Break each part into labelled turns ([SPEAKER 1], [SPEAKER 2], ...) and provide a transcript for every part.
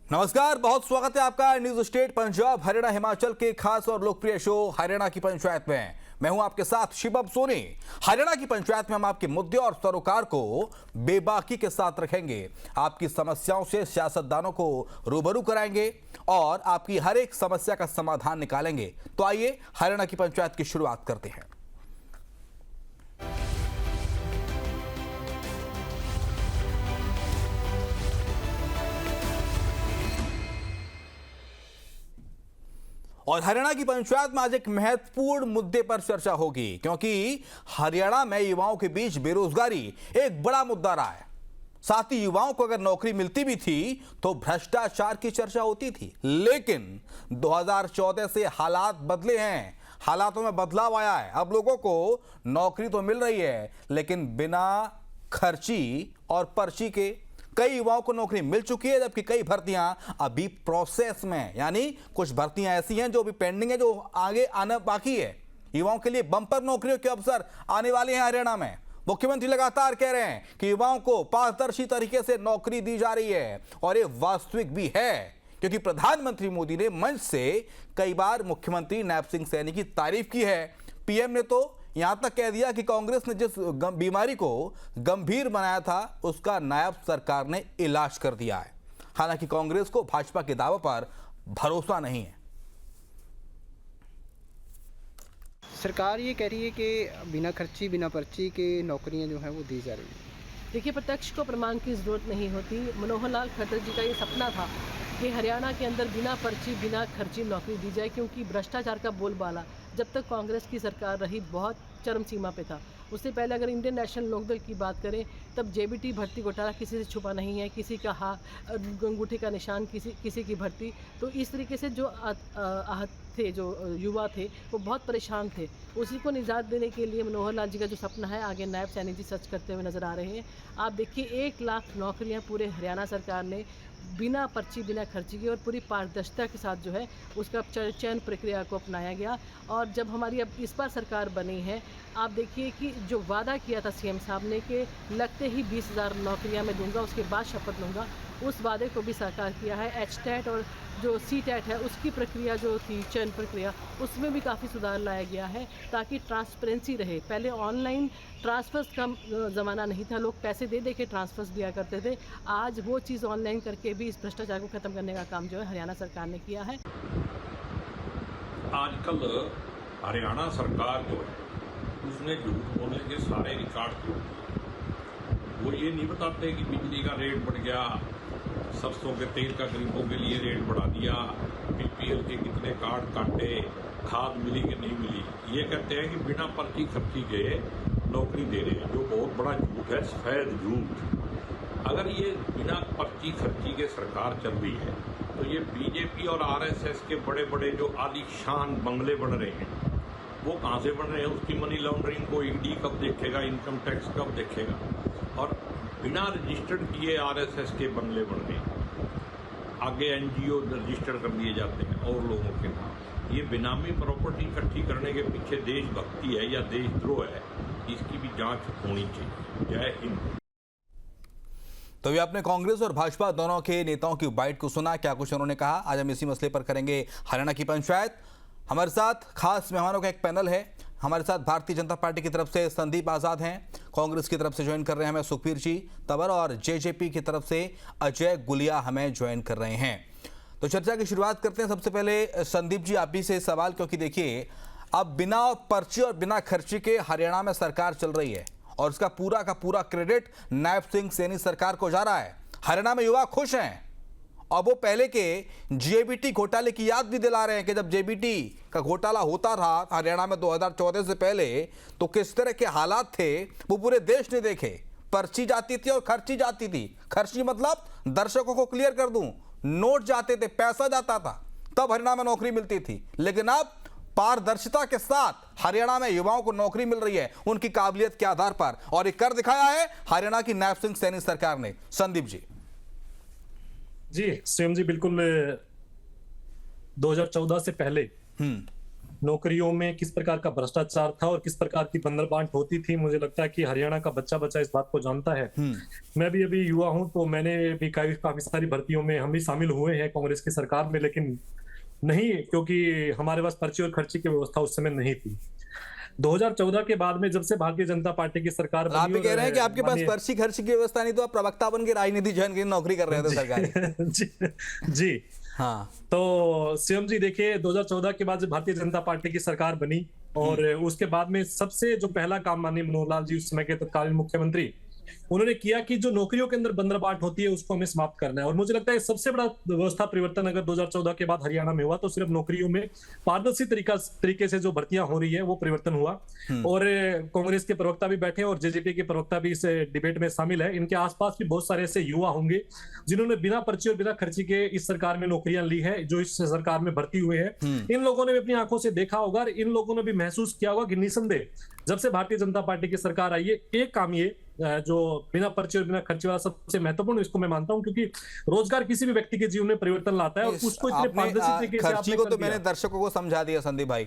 [SPEAKER 1] नमस्कार, बहुत स्वागत है आपका न्यूज स्टेट पंजाब हरियाणा हिमाचल के खास और लोकप्रिय शो हरियाणा की पंचायत में। मैं हूं आपके साथ शिवम सोनी। हरियाणा की पंचायत में हम आपके मुद्दे और सरोकार को बेबाकी के साथ रखेंगे, आपकी समस्याओं से सियासतदानों को रूबरू कराएंगे और आपकी हर एक समस्या का समाधान निकालेंगे। तो आइए हरियाणा की पंचायत की शुरुआत करते हैं। और हरियाणा की पंचायत में आज एक महत्वपूर्ण मुद्दे पर चर्चा होगी, क्योंकि हरियाणा में युवाओं के बीच बेरोजगारी एक बड़ा मुद्दा रहा है। साथ ही युवाओं को अगर नौकरी मिलती भी थी तो भ्रष्टाचार की चर्चा होती थी। लेकिन 2014 से हालात बदले हैं, हालातों में बदलाव आया है। अब लोगों को नौकरी तो मिल रही है, लेकिन बिना खर्ची और पर्ची के। कई युवाओं को नौकरी मिल चुकी है, जबकि कई भर्तियां अभी प्रोसेस में, यानी कुछ भर्तियां ऐसी हैं जो अभी पेंडिंग है, जो आगे आना बाकी है। युवाओं के लिए बम्पर नौकरियों के अवसर आने वाले हैं हरियाणा में। मुख्यमंत्री लगातार कह रहे हैं कि युवाओं को पारदर्शी तरीके से नौकरी दी जा रही है, और ये वास्तविक भी है, क्योंकि प्रधानमंत्री मोदी ने मंच से कई बार मुख्यमंत्री नैप सिंह सैनी की तारीफ की है। पीएम ने तो यहां तक कह दिया कि कांग्रेस ने जिस बीमारी को गंभीर बनाया था, उसका नायब सरकार ने इलाज कर दिया है। हालांकि कांग्रेस को भाजपा के दावों पर भरोसा नहीं है।
[SPEAKER 2] सरकार ये कह रही है कि बिना खर्ची बिना पर्ची के नौकरियां जो हैं वो दी जा रही हैं।
[SPEAKER 3] देखिए, प्रत्यक्ष को प्रमाण की ज़रूरत नहीं होती। मनोहर लाल खट्टर जी का ये सपना था कि हरियाणा के अंदर बिना पर्ची बिना खर्ची नौकरी दी जाए, क्योंकि भ्रष्टाचार का बोलबाला जब तक कांग्रेस की सरकार रही बहुत चरम सीमा पे था। उससे पहले अगर इंडियन नेशनल लोकदल की बात करें, तब जेबीटी भर्ती घोटाला किसी से छुपा नहीं है, किसी का अंगूठे का निशान किसी की भर्ती। तो इस तरीके से जो आहत थे, जो युवा थे, वो बहुत परेशान थे। उसी को निजात देने के लिए मनोहर लाल जी का जो सपना है, आगे नायब सैनी जी सच करते हुए नज़र आ रहे हैं। आप देखिए, 1 लाख नौकरियां पूरे हरियाणा सरकार ने बिना पर्ची बिना खर्ची की और पूरी पारदर्शिता के साथ जो है उसका चयन प्रक्रिया को अपनाया गया। और जब हमारी अब इस बार सरकार बनी है, आप देखिए कि जो वादा किया था सीएम साहब ने कि लगते ही 20,000 नौकरियां मैं दूंगा, उसके बाद शपथ लूँगा, उस वादे को भी साकार किया है। एचटेट और जो सीटेट है, उसकी प्रक्रिया जो थी, चयन प्रक्रिया, उसमें भी काफ़ी सुधार लाया गया है, ताकि ट्रांसपेरेंसी रहे। पहले ऑनलाइन ट्रांसफर्स का ज़माना नहीं था, लोग पैसे दे दे के ट्रांसफर्स दिया करते थे। आज वो चीज़ ऑनलाइन करके भी इस भ्रष्टाचार को ख़त्म करने का काम जो है हरियाणा सरकार ने किया है।
[SPEAKER 4] आजकल हरियाणा सरकार जो है, उसने झूठ बोलने के सारे रिकॉर्ड तोड़ दिए। वो ये नहीं बताते कि बिजली का रेट बढ़ गया, सरसों के तेल का गरीबों के लिए रेट बढ़ा दिया, बीपीएल के कितने कार्ड काटे, खाद मिली कि नहीं मिली। ये कहते हैं कि बिना पर्ची खर्ची के नौकरी दे रहे हैं, जो बहुत बड़ा झूठ है, सफेद झूठ। अगर ये बिना पर्ची खर्ची के सरकार चल रही है, तो ये बीजेपी और आरएसएस के बड़े बड़े जो आलीशान बंगले बन रहे हैं, वो कहाँ से बन रहे हैं? उसकी मनी लॉन्ड्रिंग को ईडी कब देखेगा, इनकम टैक्स कब देखेगा? और बिना रजिस्टर्ड किए आरएसएस के बंगले बन रहे हैं, आगे एनजीओ रजिस्टर कर दिए जाते हैं और लोगों के नाम। ये बेनामी प्रॉपर्टी इकट्ठी करने के पीछे देशभक्ति है या देशद्रोह है, इसकी भी जांच होनी चाहिए। जय हिंद।
[SPEAKER 1] तो ये आपने कांग्रेस और भाजपा दोनों के नेताओं की बाइट को सुना, क्या कुछ उन्होंने कहा। आज हम इसी मसले पर करेंगे हरियाणा की पंचायत। हमारे साथ खास मेहमानों का एक पैनल है। हमारे साथ भारतीय जनता पार्टी की तरफ से संदीप आज़ाद हैं, कांग्रेस की तरफ से ज्वाइन कर रहे हैं हमें सुखबीर जी तंवर, और जेजेपी की तरफ से अजय गुलिया हमें ज्वाइन कर रहे हैं। तो चर्चा की शुरुआत करते हैं। सबसे पहले संदीप जी, आप ही से सवाल, क्योंकि देखिए, अब बिना पर्ची और बिना खर्ची के हरियाणा में सरकार चल रही है, और इसका पूरा का पूरा क्रेडिट नायब सिंह सैनी सरकार को जा रहा है। हरियाणा में युवा खुश हैं, और वो पहले के जेबीटी घोटाले की याद भी दिला रहे हैं कि जब जेबीटी का घोटाला होता रहा हरियाणा में 2014 से पहले, तो किस तरह के हालात थे वो पूरे देश ने देखे। पर्ची जाती थी और खर्ची जाती थी। खर्ची मतलब, दर्शकों को क्लियर कर दूं, नोट जाते थे, पैसा जाता था, तब हरियाणा में नौकरी मिलती थी। लेकिन अब पारदर्शिता के साथ हरियाणा में युवाओं को नौकरी मिल रही है, उनकी काबिलियत के आधार पर, और ये कर दिखाया है हरियाणा की नायब सिंह सैनी सरकार ने। संदीप जी।
[SPEAKER 5] जी, स्वयं जी, बिल्कुल 2014 से पहले नौकरियों में किस प्रकार का भ्रष्टाचार था और किस प्रकार की बंदरबांट होती थी। मुझे लगता है कि हरियाणा का बच्चा बच्चा इस बात को जानता है। मैं भी अभी युवा हूं, तो मैंने भी काफी सारी भर्तियों में हम भी शामिल हुए हैं कांग्रेस की सरकार में, लेकिन नहीं, क्योंकि हमारे पास पर्ची और खर्ची की व्यवस्था उस समय नहीं थी। 2014 के बाद में जब से भारतीय जनता पार्टी की सरकार
[SPEAKER 1] आप
[SPEAKER 5] बनी
[SPEAKER 1] भी कह रहे हैं कि आपके पास
[SPEAKER 5] माननीय-
[SPEAKER 1] पर्ची खर्च की व्यवस्था नहीं, तो आप प्रवक्ता बन के राजनीति ज्वाइन की नौकरी कर रहे थे सरकारी।
[SPEAKER 5] जी
[SPEAKER 1] हाँ,
[SPEAKER 5] तो सीएम जी देखिए, 2014 के बाद जब भारतीय जनता पार्टी की सरकार बनी और उसके बाद में सबसे जो पहला काम माननीय मनोहर लाल जी उस समय के तत्कालीन मुख्यमंत्री उन्होंने किया कि जो नौकरियों के अंदर बंदरबाट होती है उसको हमें समाप्त करना है। और मुझे लगता है सबसे बड़ा व्यवस्था परिवर्तन अगर 2014 के बाद हरियाणा में हुआ तो सिर्फ नौकरियों में पारदर्शी तरीके से जो भर्तियां हो रही है वो परिवर्तन हुआ। और कांग्रेस के प्रवक्ता भी बैठे और जेजेपी के प्रवक्ता भी इस डिबेट में शामिल है। इनके आसपास भी बहुत सारे ऐसे युवा होंगे जिन्होंने बिना पर्ची और बिना खर्ची के इस सरकार में नौकरियां ली है, जो इस सरकार में भर्ती हुए हैं। इन लोगों ने भी अपनी आंखों से देखा होगा और इन लोगों ने भी महसूस किया होगा कि निसंदेह जब से भारतीय जनता पार्टी की सरकार आई है, एक काम ये जो बिना पर्ची और बिना खर्चे वाला सबसे महत्वपूर्ण इसको मैं मानता हूं, क्योंकि रोजगार किसी भी व्यक्ति के जीवन में परिवर्तन लाता है और उसको इतने पारदर्शी तरीके से
[SPEAKER 1] खर्ची
[SPEAKER 5] आपने
[SPEAKER 1] को
[SPEAKER 5] कर
[SPEAKER 1] तो
[SPEAKER 5] दिया।
[SPEAKER 1] मैंने दर्शकों को समझा दिया संदीप भाई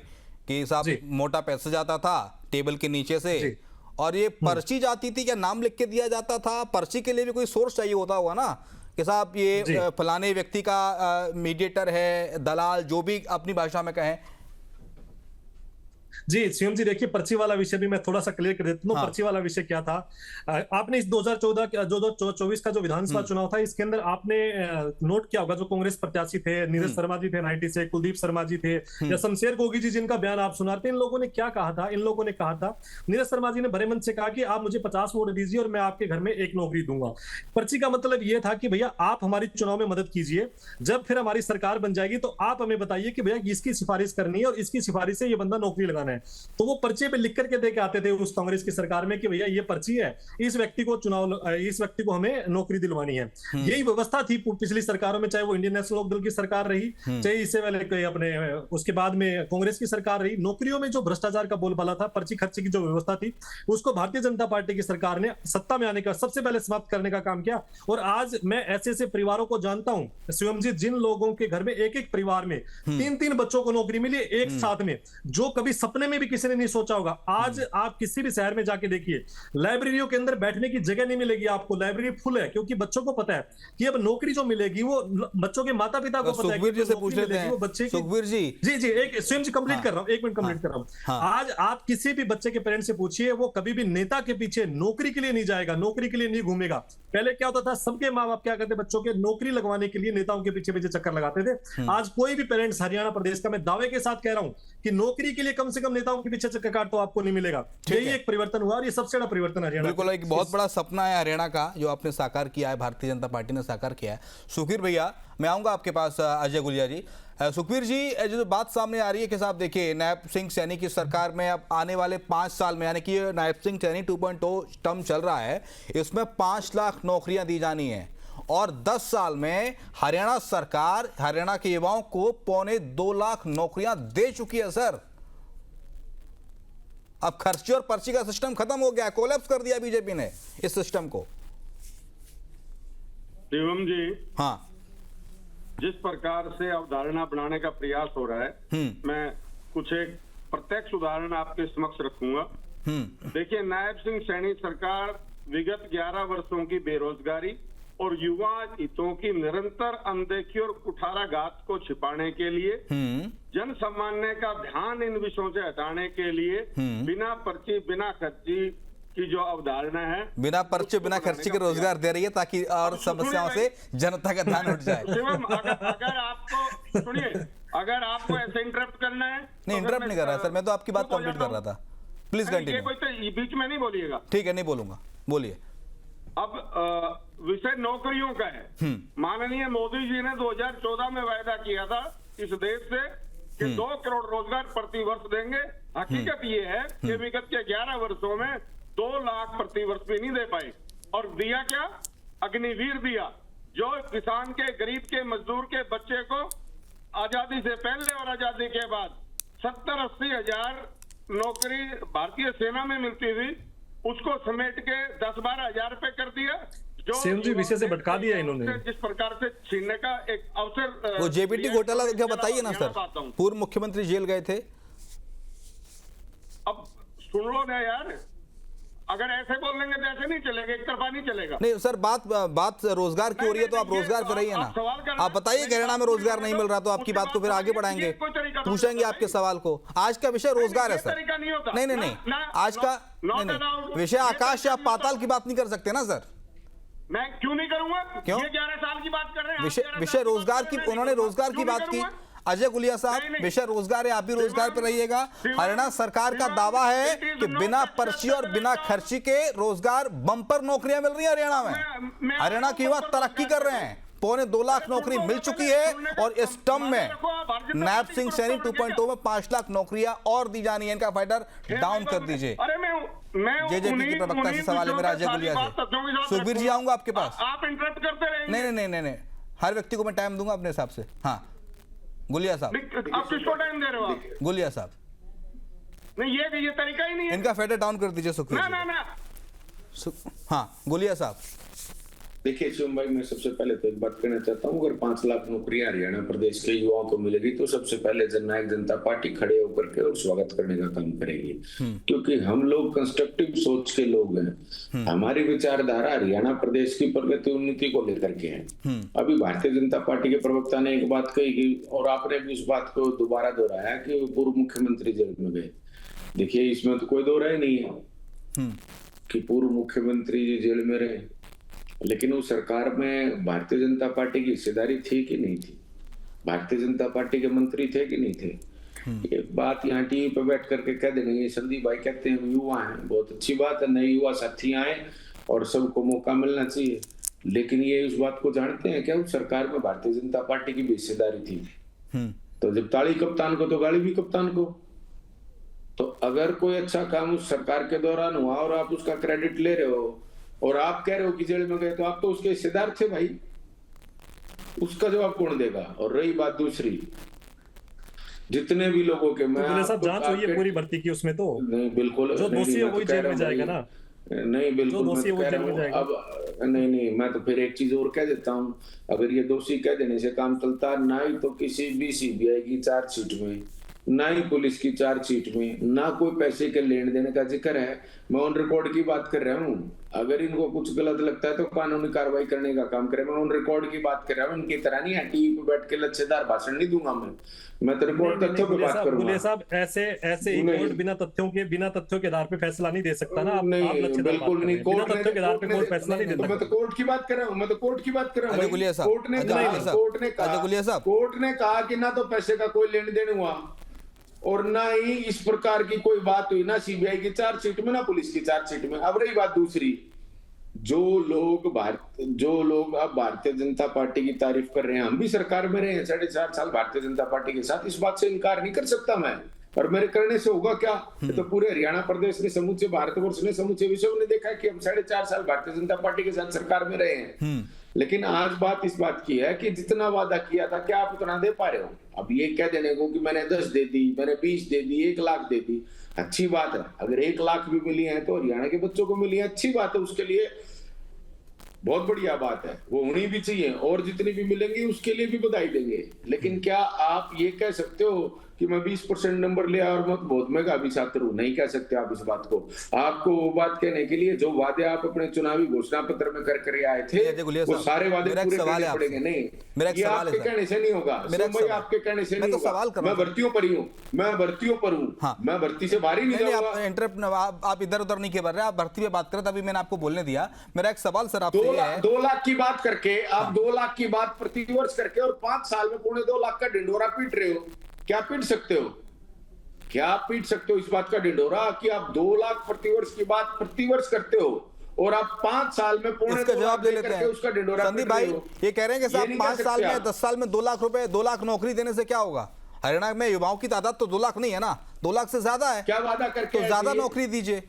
[SPEAKER 1] कि साहब
[SPEAKER 5] जी।
[SPEAKER 1] मोटा पैसा जाता था टेबल के नीचे से, और ये पर्ची जाती थी, क्या नाम लिख के दिया जाता था? पर्ची के लिए भी कोई सोर्स चाहिए होता होगा ना कि साहब ये फलाने व्यक्ति का मीडिएटर है, दलाल, जो भी अपनी भाषा में कहें।
[SPEAKER 5] जी सीएम जी देखिए, पर्ची वाला विषय भी मैं थोड़ा सा क्लियर कर देता हूँ।
[SPEAKER 1] हाँ।
[SPEAKER 5] पर्ची वाला विषय क्या था, आपने इस 2024 का जो विधानसभा चुनाव था इसके अंदर आपने नोट किया होगा, जो कांग्रेस प्रत्याशी थे, नीरज शर्मा जी थे 90 से, कुलदीप शर्मा जी थे या शमशेर गोगी जी जिनका बयान आप सुनाते, इन लोगों ने क्या कहा था? इन लोगों ने कहा था, नीरज शर्मा जी ने बड़े मन से कहा कि आप मुझे 50 वोट दीजिए और मैं आपके घर में एक नौकरी दूंगा। पर्ची का मतलब ये था कि भैया आप हमारी चुनाव में मदद कीजिए, जब फिर हमारी सरकार बन जाएगी तो आप हमें बताइए कि भैया इसकी सिफारिश करनी है और इसकी सिफारिश से ये बंदा नौकरी लगाना है। तो वो पर्चे पे लिख करके दे के आते थे उस कांग्रेस की सरकार में कि भैया ये पर्ची है, इस व्यक्ति को हमें नौकरी दिलवानी है। यही व्यवस्था थी पिछली सरकारों में, चाहे वो इंडियन नेशनल लोक दल की सरकार रही, चाहे इससे पहले कोई अपने उसके बाद में कांग्रेस की सरकार रही। नौकरियों में जो भ्रष्टाचार का बोलबाला था, पर्ची खर्ची की जो व्यवस्था थी, उसको भारतीय जनता पार्टी की सरकार ने सत्ता में आने का सबसे पहले समाप्त करने का काम किया। और आज मैं ऐसे ऐसे परिवारों को जानता हूं शिवम जी, जिन लोगों के घर में एक एक परिवार में 3-3 बच्चों को नौकरी मिली एक साथ में, जो कभी सपने में भी किसी ने नहीं सोचा होगा। आज आप किसी भी शहर में जाके देखिए, लाइब्रेरियों के अंदर बैठने की जगह नहीं मिलेगी आपको, लाइब्रेरी फुल है, क्योंकि बच्चों को पता है कि अब नौकरी जो मिलेगी वो बच्चों के माता पिता को पता है।
[SPEAKER 1] सुखबीर जी से पूछ लेते हैं,
[SPEAKER 5] वो बच्चे
[SPEAKER 1] सुखबीर जी।
[SPEAKER 5] जी एक स्वयं जी कंप्लीट कर रहा हूं, 1 मिनट कंप्लीट कर रहा हूं। आज आप किसी भी बच्चे के पेरेंट्स से पूछिए, वो कभी भी नेता के पीछे नौकरी के लिए नहीं जाएगा, नौकरी के लिए नहीं घूमेगा। पहले क्या होता था, सबके माँ बाप क्या करते, बच्चों के नौकरी लगवाने के लिए नेताओं के पीछे पीछे चक्कर लगाते थे। आज कोई भी पेरेंट्स हरियाणा प्रदेश का, मैं दावे के साथ कह रहा हूं कि नौकरी के लिए कम से कम नेताओं के पीछे चक्कर काट तो आपको नहीं मिलेगा। यही एक परिवर्तन हुआ और ये सबसे बड़ा परिवर्तन हरियाणा।
[SPEAKER 1] बिल्कुल, एक बहुत बड़ा सपना है हरियाणा का जो आपने साकार किया है, भारतीय जनता पार्टी ने साकार किया है। सुखबीर भैया, मैं आऊंगा आपके पास, अजय गुलिया जी। सुखबीर जी, जो बात सामने आ रही है कि साहब देखिए, नायब सिंह सैनी की सरकार में अब आने वाले 5 साल में, यानी कि नायब सिंह सैनी 2.0 टर्म चल रहा है, इसमें 5 लाख नौकरियां दी जानी है और 10 साल में हरियाणा सरकार हरियाणा के युवाओं को 2.25 लाख नौकरियां दे चुकी है सर। अब खर्ची और पर्ची का सिस्टम खत्म हो गया, कोलैप्स कर दिया बीजेपी ने इस सिस्टम को।
[SPEAKER 6] शिवम जी,
[SPEAKER 1] हाँ,
[SPEAKER 6] जिस प्रकार से अवधारणा बनाने का प्रयास हो रहा है, मैं कुछ एक प्रत्यक्ष उदाहरण आपके समक्ष रखूंगा। देखिए, नायब सिंह सैनी सरकार विगत 11 वर्षों की बेरोजगारी और युवा हितों की निरंतर अनदेखी और कुठाराघात को छिपाने के लिए, जन सामान्य का ध्यान इन विषयों से हटाने के लिए बिना पर्ची बिना खर्ची की जो अवधारणा है,
[SPEAKER 1] बिना पर्ची बिना खर्ची के रोजगार दे रही है ताकि और समस्याओं से जनता का ध्यान उठ जाए।
[SPEAKER 6] शिवम, अगर आपको सुनिए, अगर आपको ऐसे इंटरप्ट करना है,
[SPEAKER 1] नहीं, इंटरप्ट नहीं कर रहा सर, मैं तो आपकी बात कंप्लीट कर रहा था। Please continue.
[SPEAKER 6] कोई तो बीच में नहीं बोलिएगा।
[SPEAKER 1] ठीक है, नहीं बोलूंगा, बोलिए।
[SPEAKER 6] अब विषय नौकरियों का है। माननीय मोदी जी ने 2014 में वायदा किया था इस देश से कि 2 करोड़ रोजगार प्रति वर्ष देंगे। हकीकत ये है कि विगत के 11 वर्षों में 2 लाख प्रति वर्ष भी नहीं दे पाए। और दिया क्या? अग्निवीर दिया, जो किसान के, गरीब के, मजदूर के बच्चे को आजादी से पहले और आजादी के बाद 70-80 हजार नौकरी भारतीय सेना में मिलती थी, उसको समेट के 10-12 हजार रुपए कर दिया। जो
[SPEAKER 5] सीएम जी विषय से भटका दिया इन्होंने,
[SPEAKER 6] जिस प्रकार से छीनने का एक अवसर।
[SPEAKER 1] वो जेबीटी घोटाला क्या बताइए ना सर, पूर्व मुख्यमंत्री जेल गए थे,
[SPEAKER 6] अब सुन लो ना यार, अगर ऐसे बोल लेंगे तो ऐसे नहीं चलेगा, एक तरफा नहीं चलेगा।
[SPEAKER 1] नहीं सर, बात रोजगार की हो रही है तो आप रोजगार पे रहिए ना। आप बताइए हरियाणा में रोजगार नहीं मिल रहा तो आपकी बात को फिर आगे बढ़ाएंगे, पूछेंगे आपके सवाल को। आज का विषय रोजगार है सर। नहीं, आज का नहीं, विषय आकाश या पाताल की बात नहीं कर सकते ना सर।
[SPEAKER 6] मैं क्यों नहीं करूंगा?
[SPEAKER 1] क्यों?
[SPEAKER 6] ये 11 साल की बात कर रहे हैं।
[SPEAKER 1] विषय रोजगार की, उन्होंने रोजगार की बात की। अजय गुलिया साहब, विषय रोजगार है, आप भी रोजगार पर रहिएगा। हरियाणा सरकार का दावा है कि बिना पर्ची और बिना खर्ची के रोजगार बम्पर नौकरियां मिल रही हैं हरियाणा में। हरियाणा के युवा तरक्की कर रहे हैं, 2.25 लाख नौकरी मिल चुकी है और इस टर्म में नैब सिंह सैनी 2.0 में 5 लाख नौकरियां और दी जानी है। इनका फाइटर डाउन कर दीजिए। जेजेपी के प्रवक्ता से सवाल है मेरा अजय गुलिया से। सुखबीर जी आऊंगा आपके पास।
[SPEAKER 6] आप इंटरप्ट करते रहेंगे।
[SPEAKER 1] नहीं, हर व्यक्ति को मैं टाइम दूंगा अपने हिसाब से। हाँ गुलिया साहब,
[SPEAKER 6] आप किसको टाइम दे रहे हो आप?
[SPEAKER 1] गुलिया साहब,
[SPEAKER 6] नहीं ये तरीका ही नहीं है।
[SPEAKER 1] इनका फेडर डाउन कर दीजिए सुखबीर जी।
[SPEAKER 6] ना
[SPEAKER 1] हाँ गुलिया साहब।
[SPEAKER 7] देखिए शिवम भाई, मैं सबसे पहले तो एक बात कहना चाहता हूँ, अगर 5 लाख नौकरियां हरियाणा प्रदेश के युवाओं को मिलेगी तो सबसे पहले जननायक जनता पार्टी खड़े होकर के और स्वागत करने का काम करेगी, क्योंकि हम लोग कंस्ट्रक्टिव सोच के लोग हैं। हमारी विचारधारा हरियाणा प्रदेश की प्रगति उन्नति को लेकर के है। अभी भारतीय जनता पार्टी के प्रवक्ता ने एक बात कही कि, और आपने भी उस बात को दोबारा दोहराया कि पूर्व मुख्यमंत्री जेल में गए। देखिए इसमें तो कोई दो राय नहीं है कि पूर्व मुख्यमंत्री जेल में रहे, लेकिन उस सरकार में भारतीय जनता पार्टी की हिस्सेदारी थी कि नहीं थी? भारतीय जनता पार्टी के मंत्री थे कि नहीं थे? एक बात यहाँ टीवी पे बैठ करके कह देंगे, ये संदीप भाई कहते हैं हम युवा हैं, बहुत अच्छी बात है, नए युवा साथी आए और सबको मौका मिलना चाहिए, लेकिन ये उस बात को जानते हैं क्या उस सरकार में भारतीय जनता पार्टी की भी हिस्सेदारी थी? तो जब ताली कप्तान को तो गाली भी कप्तान को। तो अगर कोई अच्छा काम उस सरकार के दौरान हुआ और आप उसका क्रेडिट ले रहे हो और आप कह रहे हो कि जेल में गए, तो आप तो उसके हिस्सेदार थे भाई, उसका जवाब कौन देगा? और रही बात दूसरी, जितने भी लोगों के मैं
[SPEAKER 5] साहब जांच हुई है पूरी भर्ती की, उसमें तो
[SPEAKER 7] नहीं बिल्कुल
[SPEAKER 5] जो दोषी है वही जेल में जाएगा ना।
[SPEAKER 7] नहीं बिल्कुल मैं तो कह रहा हूँ अब नहीं मैं तो फिर एक चीज और कह देता हूँ, अगर ये दोषी कह देने से काम चलता ना ही तो किसी भी सीबीआई की चार्जशीट में, ना ही पुलिस की चार्जशीट में, ना कोई पैसे के लेन देन का जिक्र है। मैं ऑन रिकॉर्ड की बात कर रहा हूँ। अगर इनको कुछ गलत लगता है तो कानूनी कार्रवाई करने का काम करें। मैं ऑन रिकॉर्ड की बात कर रहा हूँ, इनकी तरह नहीं टीवी पे बैठ के लच्छेदार भाषण नहीं दूंगा मैं तो रिकॉर्ड तथ्यों पे बात करूंगा।
[SPEAKER 5] गुलिया साहब ऐसे ही कोर्ट बिना तथ्यों के आधार पे फैसला नहीं दे सकता ना।
[SPEAKER 7] नहीं बिल्कुल नहीं,
[SPEAKER 5] कोर्ट तथ्यों के आधार पे कोर्ट फैसला नहीं दे सकता।
[SPEAKER 7] मैं तो कोर्ट की बात कर रहा हूँ, कोर्ट ने कहा कि ना तो पैसे का कोई लेन देन हुआ और ना ही इस प्रकार की कोई बात हुई, ना सीबीआई की चार्जशीट में, ना पुलिस की चार्जशीट में। अब रही बात दूसरी, जो लोग अब भारतीय जनता पार्टी की तारीफ कर रहे हैं, हम भी सरकार में रहे हैं 4.5 साल भारतीय जनता पार्टी के साथ, इस बात से इनकार नहीं कर सकता मैं। और मेरे करने से होगा क्या? तो पूरे हरियाणा प्रदेश ने, समूचे भारतवर्ष ने, समूचे विश्व ने देखा कि हम 4.5 साल भारतीय जनता पार्टी के साथ सरकार में रहे हैं। लेकिन आज बात इस बात की है कि जितना वादा किया था क्या आप उतना दे पा रहे हो? अब ये कह देने को कि मैंने 10 दे दी, मैंने 20 दे दी, 1 लाख दे दी, अच्छी बात है। अगर 1 लाख भी मिली है तो हरियाणा के बच्चों को मिली है, अच्छी बात है, उसके लिए बहुत बढ़िया बात है, वो होनी भी चाहिए। और जितनी भी मिलेंगी उसके लिए भी बधाई देंगे। लेकिन क्या आप ये कह सकते हो कि मैं 20% नंबर ले और मैं बहुत महंगा भी छात्र हूं? नहीं कह सकते आप इस बात को। आपको वो बात कहने के लिए जो वादे आप अपने चुनावी घोषणा पत्र में कर आए थे, वो सारे वादे पूरे करने पड़ेंगे। नहीं, ये आपके कहने से नहीं होगा, आपके कहने से नहीं होगा। मैं भर्तियों पर ही हूँ, मैं भर्तियों पर हूँ, मैं भर्ती से बाहर ही नहीं जाऊंगा।
[SPEAKER 1] आप इधर उधर नहीं कर रहे, आप भर्ती पे बात करें, तभी मैंने आपको बोलने दिया। मेरा एक सवाल सर आपसे है,
[SPEAKER 7] 2 लाख की बात करके आप 2 लाख की बात प्रतिवर्ष करके और 5 साल में 2.25 लाख का ढिंढोरा पीट रहे हो। क्या पीट सकते हो? क्या पीट सकते हो इस बात का ढिंढोरा कि आप 2 लाख प्रतिवर्ष की बात प्रतिवर्ष करते हो और आप 5 साल में
[SPEAKER 1] इसका जवाब दे लेते हैं उसका ढिंढोरा। संदीप भाई ये कह रहे हैं कि साहब 5 साल में 10 साल में 2 लाख रुपए 2 लाख नौकरी देने से क्या होगा? हरियाणा में युवाओं की तादाद तो 2 लाख नहीं है ना, 2 लाख से ज्यादा है।
[SPEAKER 7] क्या वादा करके
[SPEAKER 1] तो ज्यादा नौकरी दीजिए।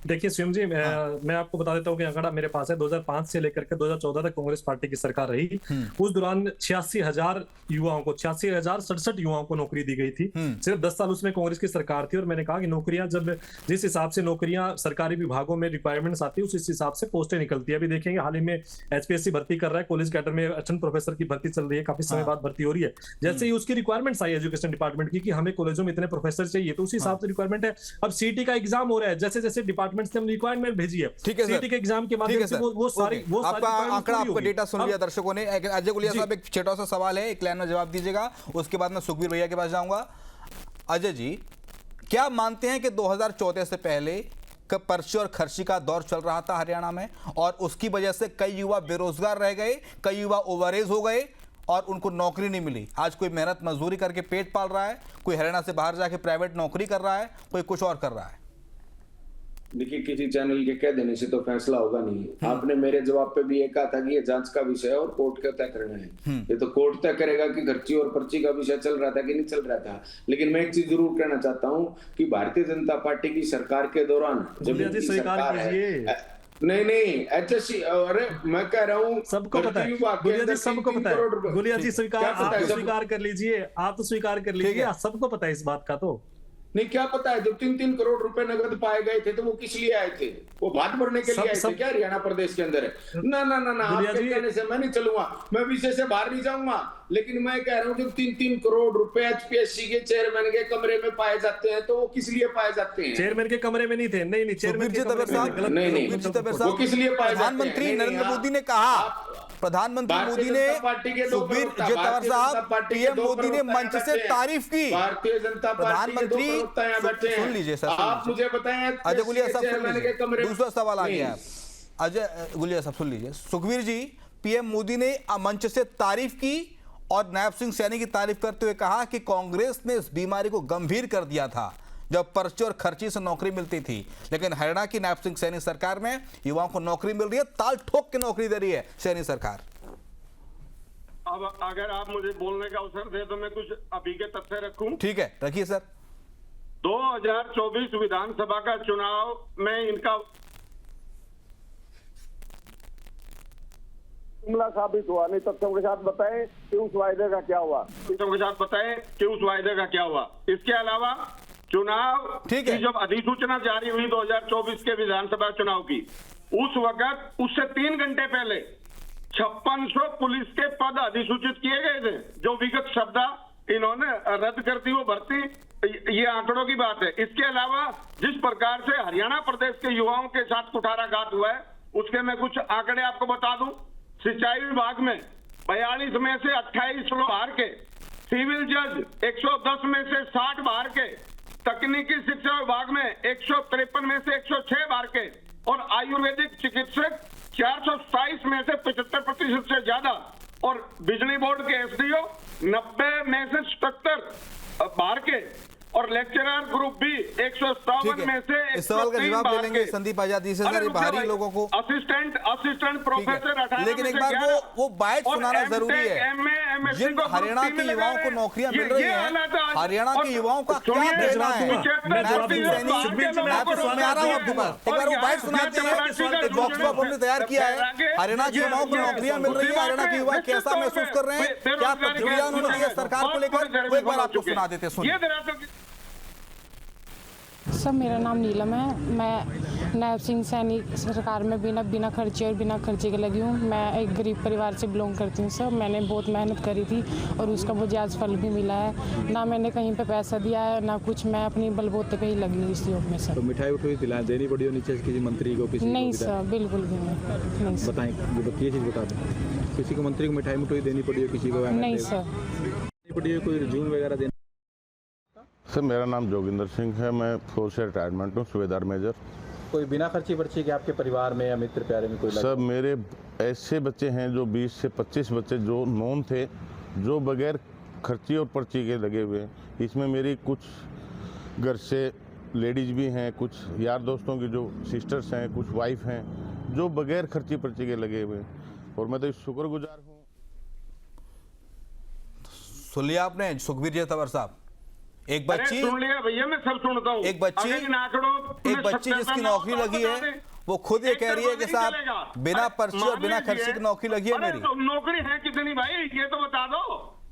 [SPEAKER 5] देखिए स्वयं जी, मैं आपको बता देता हूँ कि आंकड़ा मेरे पास है। 2005 से लेकर के 2014 तक कांग्रेस पार्टी की सरकार रही। उस दौरान 86,000 युवाओं को 86,067 युवाओं को नौकरी दी गई थी। सिर्फ 10 साल उसमें कांग्रेस की सरकार थी। और मैंने कहा कि नौकरियां जब जिस हिसाब से नौकरियां सरकारी विभागों में रिक्वायरमेंट्स आती है, उस हिसाब से पोस्टें निकलती है। अभी देखेंगे हाल ही में HPSC भर्ती कर रहा है, कॉलेज कैडर में असिस्टेंट प्रोफेसर की भर्ती चल रही है, काफी समय बाद भर्ती हो रही है। जैसे ही उसकी रिक्वायरमेंट्स आई एजुकेशन डिपार्टमेंट की कि हमें कॉलेजों में इतने प्रोफेसर चाहिए, तो उसी हिसाब से रिक्वायरमेंट है। अब सीटी का एग्जाम हो रहा है, जैसे जैसे डिपार्टमेंट से हम रिक्वायरमेंट भेजी है,
[SPEAKER 1] ठीक है सर,
[SPEAKER 5] सीटी के एग्जाम के माध्यम से वो सारी
[SPEAKER 1] आपका आंकड़ा, आपका डेटा सुन लिया दर्शकों ने। अजय गुलिया साहब, एक छोटा सा सवाल है, एक लाइन में जवाब दीजिएगा, उसके बाद मैं सुखबीर भैया के पास जाऊंगा। अजय जी, क्या मानते हैं कि 2014 से पहले पर्ची और खर्ची का दौर चल रहा था हरियाणा में, और उसकी वजह से कई युवा बेरोजगार रह गए, कई युवा ओवरएज हो गए और उनको नौकरी नहीं मिली? आज कोई मेहनत मजदूरी करके पेट पाल रहा है, कोई हरियाणा से बाहर जाके प्राइवेट नौकरी कर रहा है, कोई कुछ और कर रहा है।
[SPEAKER 7] देखिए, किसी चैनल के कह देने से तो फैसला होगा नहीं। आपने मेरे जवाब पे भी ये कहा था कि ये जांच का विषय है और कोर्ट का तय करना है। ये तो कोर्ट तय करेगा कि खर्ची और पर्ची का विषय चल रहा था कि नहीं चल रहा था। लेकिन मैं एक चीज जरूर कहना चाहता हूँ कि भारतीय जनता पार्टी की सरकार के दौरान जब इनकी सरकार है, नहीं HSC, अरे मैं कह रहा हूँ
[SPEAKER 5] सबको पता है, गुलिया जी सबको पता है। गुलिया जी स्वीकार कर लीजिए, आप तो स्वीकार कर लीजिए, सबको पता है इस बात का। तो
[SPEAKER 7] नहीं, क्या पता है, जब 3-3 करोड़ रुपए नगद पाए गए थे तो वो किस लिए आए थे? वो भात भरने के लिए आए थे क्या हरियाणा प्रदेश के अंदर? ना आपके कहने से मैं नहीं चलूंगा, मैं विषय से बाहर नहीं जाऊंगा। लेकिन मैं कह रहा हूँ जब 3-3 करोड़ रुपए HPSC के चेयरमैन के कमरे में पाए जाते हैं तो वो किस लिए पाए जाते हैं?
[SPEAKER 5] चेयरमैन के कमरे में नहीं थे। नहीं, चेयरमैन के कमरे में
[SPEAKER 7] नहीं, वो किस लिए पाए जाते हैं?
[SPEAKER 1] प्रधानमंत्री नरेंद्र मोदी ने कहा, प्रधानमंत्री मोदी ने, सुखबीर तंवर साहब, पीएम मोदी ने मंच से तारीफ की।
[SPEAKER 7] भारतीय जनता
[SPEAKER 1] प्रधानमंत्री, सुन लीजिए सर,
[SPEAKER 7] आप मुझे बताएं,
[SPEAKER 1] अजय गुलिया साहब सुन लीजिए, दूसरा सवाल आ गया। अजय गुलिया साहब सुन लीजिए, सुखबीर जी, पीएम मोदी ने मंच से तारीफ की और नायब सिंह सैनी की तारीफ करते हुए कहा कि कांग्रेस ने इस बीमारी को गंभीर कर दिया था जब पर्ची और खर्ची से नौकरी मिलती थी, लेकिन हरियाणा की नायब सिंह सैनी सरकार में युवाओं को नौकरी मिल रही है, ताल ठोक के नौकरी दे रही है सैनी सरकार।
[SPEAKER 6] अब अगर आप मुझे बोलने का अवसर दे तो मैं कुछ अभी के तथ्य रखूं।
[SPEAKER 1] ठीक है, रखिए सर।
[SPEAKER 6] 2024 विधानसभा का चुनाव में इनका जुमला साबित हुआ। नहीं, तथ्यों के साथ बताएं कि उस वायदे का क्या हुआ, तथ्यों के साथ बताएं कि उस वायदे का क्या हुआ। इसके अलावा चुनाव की जब अधिसूचना जारी हुई 2024 के विधानसभा चुनाव की, उस वक्त उससे 3 घंटे पहले 5600 पुलिस के पद अधिसूचित किए गए थे, जो विगत सप्ताह इन्होंने रद्द कर दी वो भर्ती। ये आंकड़ों की बात है। इसके अलावा जिस प्रकार से हरियाणा प्रदेश के युवाओं के साथ कुठाराघात हुआ है, उसके मैं कुछ आंकड़े आपको बता दूं। सिंचाई विभाग में 42 में से 28 लोग बाहर के, सिविल जज 110 में से 60 बाहर के, तकनीकी शिक्षा विभाग में 153 में से 106 बाहर के, और आयुर्वेदिक चिकित्सक 427 में से 75% से ज्यादा, और बिजली बोर्ड के SDO 90 में से 77 बाहर के, और लेक्चरर ग्रुप भी 157 में से 103
[SPEAKER 1] इस सवाल का जवाब ले लेंगे संदीप आजादी से। सर, बाहरी लोगों को
[SPEAKER 6] असिस्टेंट प्रोफेसर 18,
[SPEAKER 1] लेकिन एक बार वो बाइट सुनाना जरूरी है। जिन हरियाणा के युवाओं को नौकरियां मिल रही हैं, हरियाणा के युवाओं का क्या कहना है? एक बार वो बाइट सुनाते हैं, बॉक्स को हमने तैयार किया है। हरियाणा के युवाओं को नौकरियां मिल रही है, हरियाणा के युवा कैसा महसूस कर रहे हैं, क्या प्रतिक्रिया उन्होंने दी है सरकार को लेकर, वो एक बार आपको सुना देते। सुनिए
[SPEAKER 8] सर, मेरा नाम नीलम है। मैं नायब सिंह सैनी सरकार में बिना खर्चे और बिना खर्चे के लगी हूँ। मैं एक गरीब परिवार से बिलोंग करती हूँ सर। मैंने बहुत मेहनत करी थी और उसका मुझे आज फल भी मिला है। ना मैंने कहीं पे पैसा दिया है ना कुछ, मैं अपनी बलबूते पे ही लगी हूँ इस जॉब में सर।
[SPEAKER 9] तो मिठाई उठाई देनी पड़ी होनी चाहिए किसी मंत्री को? किसी
[SPEAKER 8] नहीं सर, बिल्कुल भी नहीं।
[SPEAKER 9] बताएं, ये चीज़ बता दें, किसी को मंत्री को मिठाई मुठाई देनी पड़ी हो किसी को?
[SPEAKER 8] नहीं सर।
[SPEAKER 9] पड़ी हो कोई रिज्यूम वगैरह देना?
[SPEAKER 10] सर, मेरा नाम जोगिंदर सिंह है, मैं फौज से रिटायरमेंट हूँ, सूबेदार मेजर।
[SPEAKER 9] कोई बिना खर्ची पर्ची के आपके परिवार में या मित्र प्यारे में कोई?
[SPEAKER 10] सर, मेरे ऐसे बच्चे हैं जो 20 से 25 बच्चे जो नॉन थे, जो बगैर खर्ची और पर्ची के लगे हुए हैं। इसमें मेरी कुछ घर से लेडीज भी हैं, कुछ यार दोस्तों की जो सिस्टर्स हैं, कुछ वाइफ हैं जो बगैर खर्ची पर्ची के लगे हुए हैं, और मैं तो शुक्रगुजार हूँ।
[SPEAKER 1] सुन लिया आपने सुखबीर जी तंवर साहब, एक बच्ची,
[SPEAKER 6] सुन लिया भैया, मैं सब सुनता हूँ।
[SPEAKER 1] एक बच्ची जिसकी नौकरी लगी है वो खुद ये कह रही है कि साहब बिना पर्ची और बिना खर्चे की नौकरी लगी है मेरी।
[SPEAKER 6] नौकरी है कितनी भाई, ये तो बता दो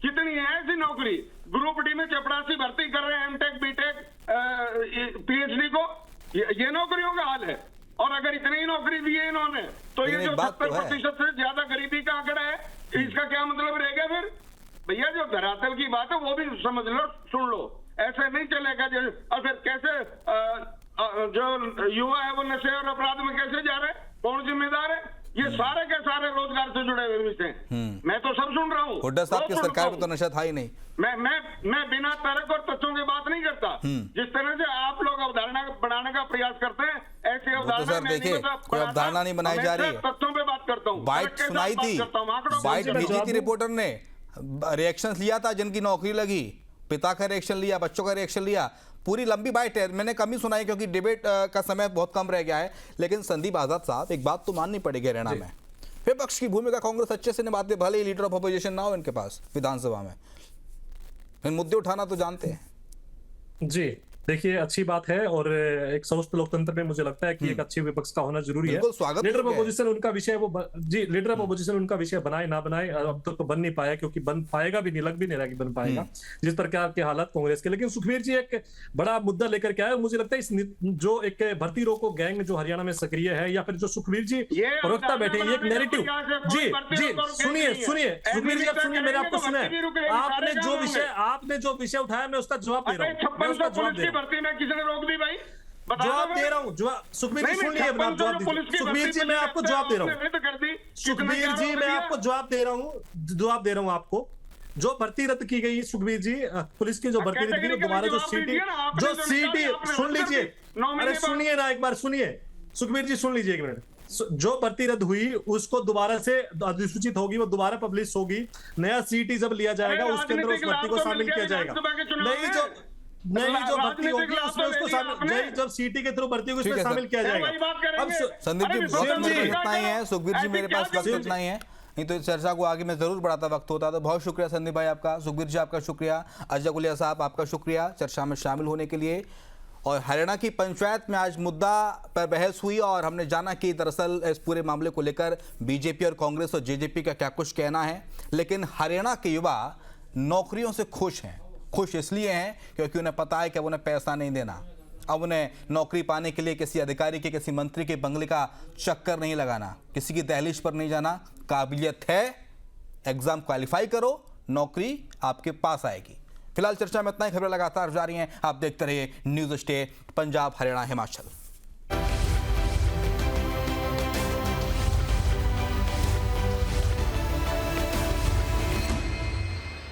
[SPEAKER 6] कितनी है ऐसी नौकरी। ग्रुप डी में चपरासी भर्ती कर रहे हैं, एमटेक बीटेक पीएचडी को, ये नौकरियों का हाल है। और अगर इतनी ही नौकरी दी है इन्होंने तो ये जो 70% से ज्यादा गरीबी का आंकड़ा है, इसका क्या मतलब रहेगा फिर? भैया जो धरातल की बात है वो भी समझ लो, सुन लो, ऐसे नहीं चलेगा। और फिर कैसे जो युवा है वो नशे और अपराध में कैसे जा रहे हैं, कौन जिम्मेदार है? ये सारे के सारे रोजगार से जुड़े हुए विषय हैं। मैं तो सब सुन रहा हूँ।
[SPEAKER 1] हुड्डा साहब की सरकार में तो नशा था ही नहीं।
[SPEAKER 6] मैं बिना तर्क और तथ्यों की बात नहीं करता। जिस तरह से आप लोग अवधारणा बनाने का प्रयास करते हैं, ऐसी अवधारणा
[SPEAKER 1] देखिए कोई अवधारणा नहीं बनाई जा रही है,
[SPEAKER 6] तथ्यों पे बात करता हूँ।
[SPEAKER 1] बाइट सुनाई थी, बाइट भेजी थी रिपोर्टर ने, रिएक्शन लिया था, जिनकी नौकरी लगी, पिता का रिएक्शन लिया, बच्चों का रिएक्शन लिया, पूरी लंबी बाइट है। मैंने कम ही सुनाई क्योंकि डिबेट का समय बहुत कम रह गया है। लेकिन संदीप आजाद साहब, एक बात तो माननी पड़ेगी हरियाणा में, विपक्ष की भूमिका कांग्रेस अच्छे से निभाते, भले ही लीडर ऑफ अपोजिशन ना हो इनके पास विधानसभा में, इन मुद्दे उठाना तो जानते हैं।
[SPEAKER 5] जी देखिए, अच्छी बात है और एक स्वस्थ लोकतंत्र में मुझे लगता है कि एक अच्छे विपक्ष का होना जरूरी है। लीडर ऑफ अपोजिशन उनका विषय लीडर ऑफ अपोजिशन उनका विषय बनाए ना बनाए, अब तक तो बन नहीं पाया, क्योंकि बन पाएगा भी नहीं, लग भी नहीं रहा कि बन पाएगा जिस प्रकार के हालात कांग्रेस के। लेकिन सुखबीर जी एक बड़ा मुद्दा लेकर के आए, मुझे लगता है इस जो एक भर्ती रोको गैंग जो हरियाणा में सक्रिय है, या फिर जो सुखबीर जी प्रवक्ता बैठे, ये एक नेरेटिव। जी सुनिए सुखबीर जी, आप सुनिए, मैंने आपको सुना है। आपने जो विषय उठाया, मैं उसका जवाब दे रहा हूँ।
[SPEAKER 6] भर्ती में किसने रोक दी भाई?
[SPEAKER 5] जवाब दे रहा हूँ। सुखबीर जी सुन लीजिए, सुखबीर जी मैं आपको जवाब दे रहा हूँ। सुखबीर जी मैं आपको जवाब दे रहा हूँ आपको। जो भर्ती रद्द की गई सुखबीर जी, पुलिस की जो भर्ती रद्द की, दोबारा जो सीटी सुन लीजिए, अरे सुनिए ना एक बार, सुनिए सुखबीर जी, सुन लीजिए एक मिनट। जो भर्ती रद्द हुई उसको दोबारा से अधिसूचित होगी, वो दोबारा पब्लिश होगी। नया सीटी जब लिया जाएगा उसके अंदर उस भर्ती को शामिल किया जाएगा। नहीं जो भर्ती होगी उसमें उसको शामिल, जब सीटी के थ्रू भर्ती होगी उसमें शामिल किया जाएगा।
[SPEAKER 1] अब संदीप जी इतना ही है, सुखबीर जी मेरे पास वक्त इतना ही है, नहीं तो इस चर्चा को आगे मैं जरूर बढ़ाता वक्त होता। तो बहुत शुक्रिया संदीप भाई आपका, सुखबीर जी आपका शुक्रिया, अजय गुलिया साहब आपका शुक्रिया चर्चा में शामिल होने के लिए। और हरियाणा की पंचायत में आज मुद्दा पर बहस हुई और हमने जाना कि दरअसल इस पूरे मामले को लेकर बीजेपी और कांग्रेस और जेजेपी का क्या कुछ कहना है। लेकिन हरियाणा के युवा नौकरियों से खुश हैं। खुश इसलिए हैं क्योंकि उन्हें पता है कि अब उन्हें पैसा नहीं देना, अब उन्हें नौकरी पाने के लिए किसी अधिकारी के, किसी मंत्री के बंगले का चक्कर नहीं लगाना, किसी की दहलीज पर नहीं जाना। काबिलियत है, एग्जाम क्वालिफाई करो, नौकरी आपके पास आएगी। फिलहाल चर्चा में इतना ही, खबरें लगातार जारी हैं, आप देखते रहिए न्यूज़ स्टे पंजाब हरियाणा हिमाचल।